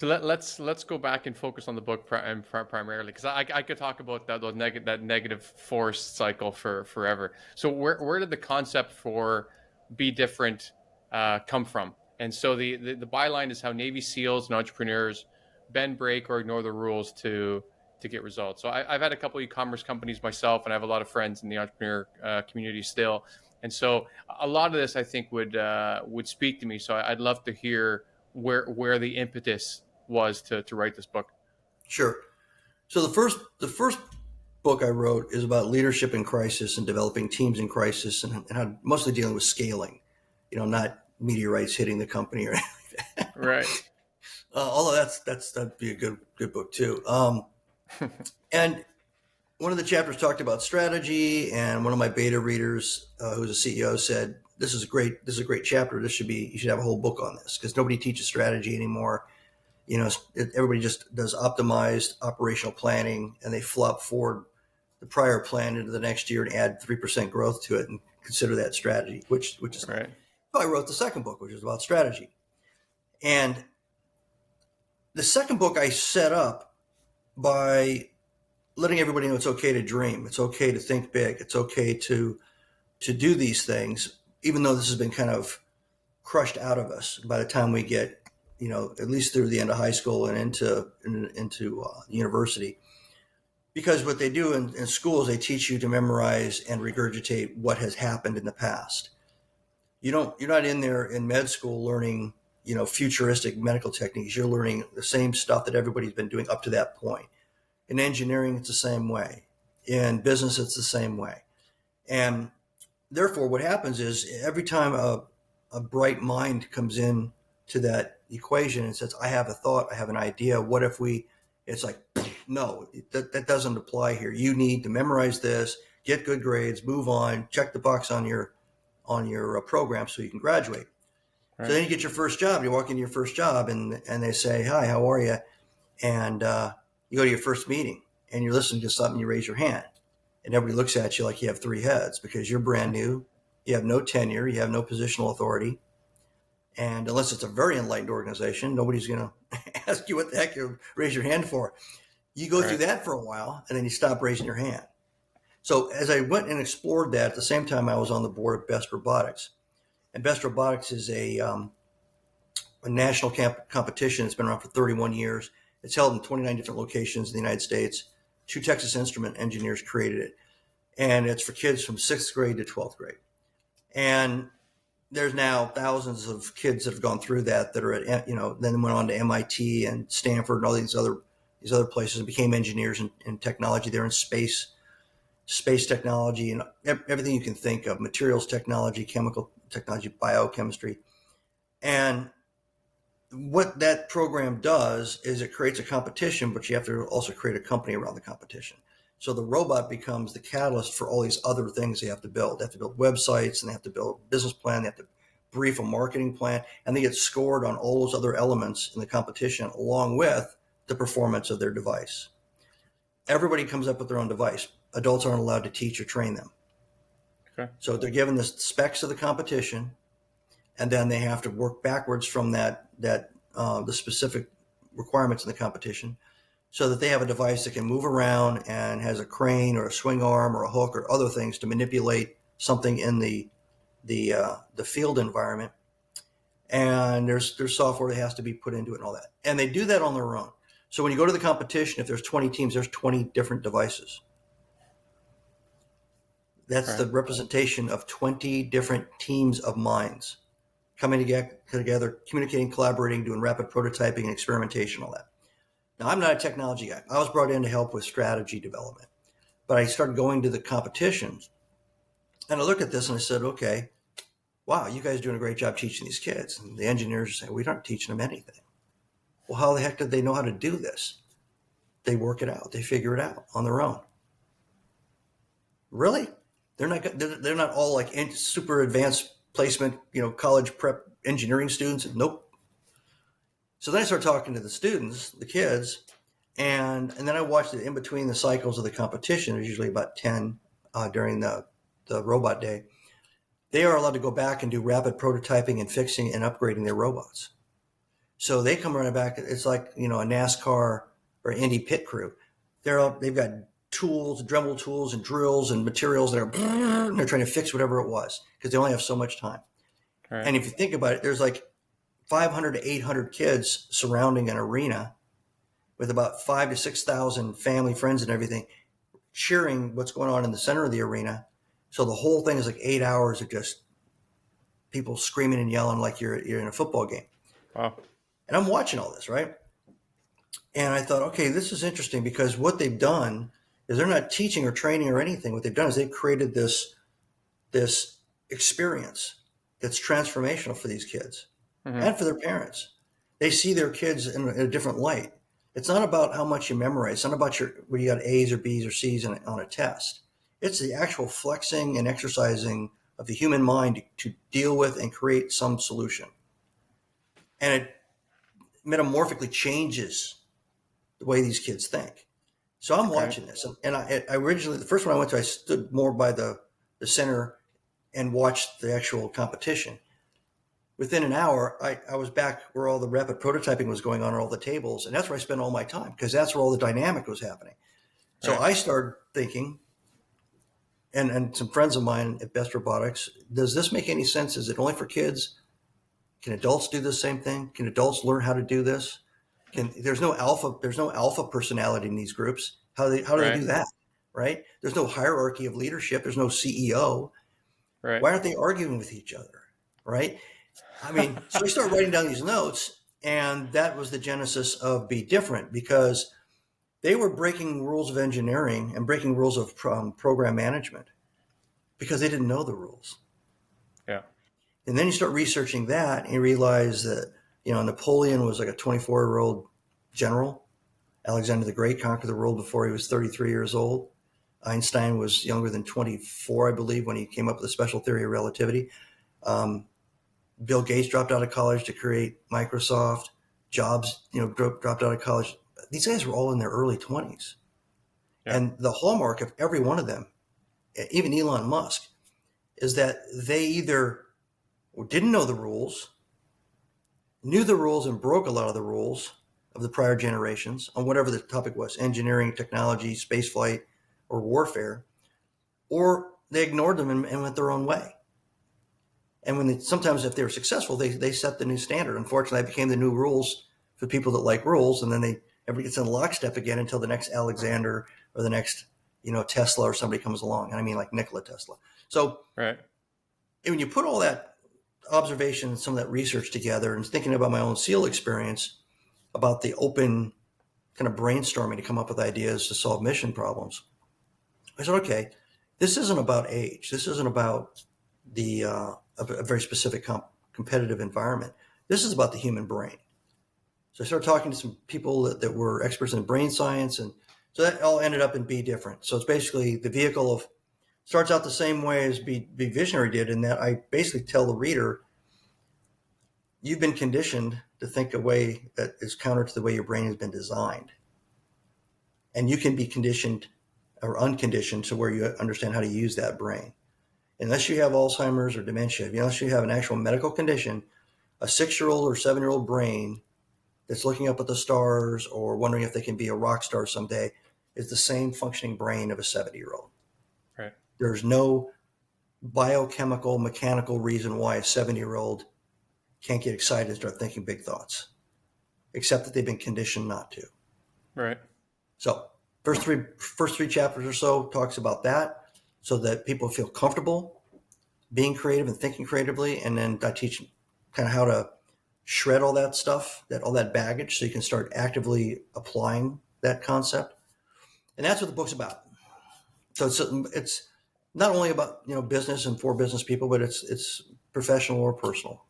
So let's go back and focus on the book primarily, because I could talk about that negative force cycle for forever. So where did the concept for be different come from? And so the byline is how Navy SEALs and entrepreneurs bend, break, or ignore the rules to get results. So I've had a couple e-commerce companies myself, and I have a lot of friends in the entrepreneur community still. And so a lot of this I think would speak to me. So I'd love to hear where the impetus was to write this book. Sure. So the first book I wrote is about leadership in crisis and developing teams in crisis, and how mostly dealing with scaling, not meteorites hitting the company or anything. Right. Although that'd be a good book too. And one of the chapters talked about strategy, and one of my beta readers, who's a CEO, said, "This is a great chapter. You should have a whole book on this, because nobody teaches strategy anymore. Everybody just does optimized operational planning, and they flop forward the prior plan into the next year and add 3% growth to it and consider that strategy, which is not." Right. So I wrote the second book, which is about strategy. And the second book I set up by letting everybody know it's okay to dream, it's okay to think big, it's okay to do these things, even though this has been kind of crushed out of us by the time we get, at least through the end of high school and into university. Because what they do in schools, they teach you to memorize and regurgitate what has happened in the past. You're not in there in med school learning, futuristic medical techniques. You're learning the same stuff that everybody's been doing up to that point. In engineering, it's the same way. In business, it's the same way. And therefore, what happens is every time a bright mind comes in to that equation and says, "I have a thought, I have an idea. What if we?" It's like, no, that doesn't apply here. You need to memorize this, get good grades, move on, check the box on your program so you can graduate. Right. So then you get your first job. You walk into your first job, and they say, "Hi, how are you?" And you go to your first meeting, and you're listening to something. You raise your hand, and everybody looks at you like you have three heads, because you're brand new. You have no tenure. You have no positional authority. And unless it's a very enlightened organization, nobody's going to ask you what the heck you raise your hand for. You go through that for a while, and then you stop raising your hand. So as I went and explored that, at the same time I was on the board of Best Robotics. And Best Robotics is a national competition. It's been around for 31 years. It's held in 29 different locations in the United States. 2 Texas Instrument engineers created it. And it's for kids from 6th grade to 12th grade. And there's now thousands of kids that have gone through that are at, then went on to MIT and Stanford and all these other places and became engineers in technology. They're in space technology, and everything you can think of, materials technology, chemical technology, biochemistry. And what that program does is it creates a competition, but you have to also create a company around the competition. So the robot becomes the catalyst for all these other things they have to build. They have to build websites, and they have to build a business plan. They have to brief a marketing plan, and they get scored on all those other elements in the competition, along with the performance of their device. Everybody comes up with their own device. Adults aren't allowed to teach or train them. Okay. So they're given the specs of the competition, and then they have to work backwards from the specific requirements in the competition, so that they have a device that can move around and has a crane or a swing arm or a hook or other things to manipulate something in the field environment. And there's software that has to be put into it and all that. And they do that on their own. So when you go to the competition, if there's 20 teams, there's 20 different devices. That's the representation of 20 different teams of minds coming together, communicating, collaborating, doing rapid prototyping and experimentation, all that. Now, I'm not a technology guy. I was brought in to help with strategy development. But I started going to the competitions, and I looked at this and I said, okay, wow, you guys are doing a great job teaching these kids. And the engineers say, we aren't teaching them anything. Well, how the heck did they know how to do this? They work it out. They figure it out on their own. Really? They're not all like super advanced placement, college prep engineering students. Nope. So then I started talking to the students, the kids, and then I watched it in between the cycles of the competition. There's usually about 10 during the robot day. They are allowed to go back and do rapid prototyping and fixing and upgrading their robots. So they come running back. It's like, a NASCAR or Indy pit crew. They've got tools, Dremel tools and drills and materials that are, and they're trying to fix whatever it was because they only have so much time. Right. And if you think about it, there's like 500 to 800 kids surrounding an arena with about 5,000 to 6,000 family, friends, and everything, cheering what's going on in the center of the arena. So the whole thing is like 8 hours of just people screaming and yelling like you're in a football game. Wow. And I'm watching all this, right? And I thought, okay, this is interesting because what they've done is they're not teaching or training or anything. What they've done is they've created this experience that's transformational for these kids and for their parents. They see their kids in a different light. It's not about how much you memorize. It's not about where you got A's or B's or C's on a test. It's the actual flexing and exercising of the human mind to deal with and create some solution. And it metamorphically changes the way these kids think. So I'm watching this. And I originally, the first one I went to, I stood more by the center and watched the actual competition. Within an hour, I was back where all the rapid prototyping was going on all the tables. And that's where I spent all my time because that's where all the dynamic was happening. So I started thinking, and some friends of mine at Best Robotics, does this make any sense? Is it only for kids? Can adults do the same thing? Can adults learn how to do this? There's no alpha personality in these groups. How do they do that? Right? There's no hierarchy of leadership. There's no CEO. Right. Why aren't they arguing with each other? Right? I mean, so we start writing down these notes, and that was the genesis of Be Different because they were breaking rules of engineering and breaking rules of program management because they didn't know the rules. Yeah. And then you start researching that and you realize that, Napoleon was like a 24-year-old general. Alexander the Great conquered the world before he was 33 years old. Einstein was younger than 24, I believe, when he came up with the special theory of relativity. Bill Gates dropped out of college to create Microsoft. Jobs, dropped out of college. These guys were all in their early 20s. Yeah. And the hallmark of every one of them, even Elon Musk, is that they either didn't know the rules, knew the rules and broke a lot of the rules of the prior generations on whatever the topic was, engineering, technology, spaceflight, or warfare, or they ignored them and went their own way. And sometimes if they were successful, they set the new standard. Unfortunately, that became the new rules for people that like rules, and then everybody gets in lockstep again until the next Alexander or the next, Tesla or somebody comes along. And I mean like Nikola Tesla. So when you put all that observation and some of that research together and thinking about my own SEAL experience about the open kind of brainstorming to come up with ideas to solve mission problems, I said, okay, this isn't about age. This isn't about a very specific competitive environment. This is about the human brain. So I started talking to some people that were experts in brain science. And so that all ended up in Be Different. So it's basically the vehicle of, starts out the same way as Be Visionary did, in that I basically tell the reader, you've been conditioned to think a way that is counter to the way your brain has been designed. And you can be conditioned or unconditioned to where you understand how to use that brain. Unless you have Alzheimer's or dementia, unless you have an actual medical condition, a 6-year-old or 7-year-old brain that's looking up at the stars or wondering if they can be a rock star someday is the same functioning brain of a 70-year-old. Right. There's no biochemical, mechanical reason why a 70-year-old can't get excited and start thinking big thoughts, except that they've been conditioned not to. Right. So first three chapters or so talks about that so that people feel comfortable being creative and thinking creatively. And then I teach kind of how to shred all that stuff, all that baggage, so you can start actively applying that concept. And that's what the book's about. So it's not only about, business and for business people, but it's professional or personal.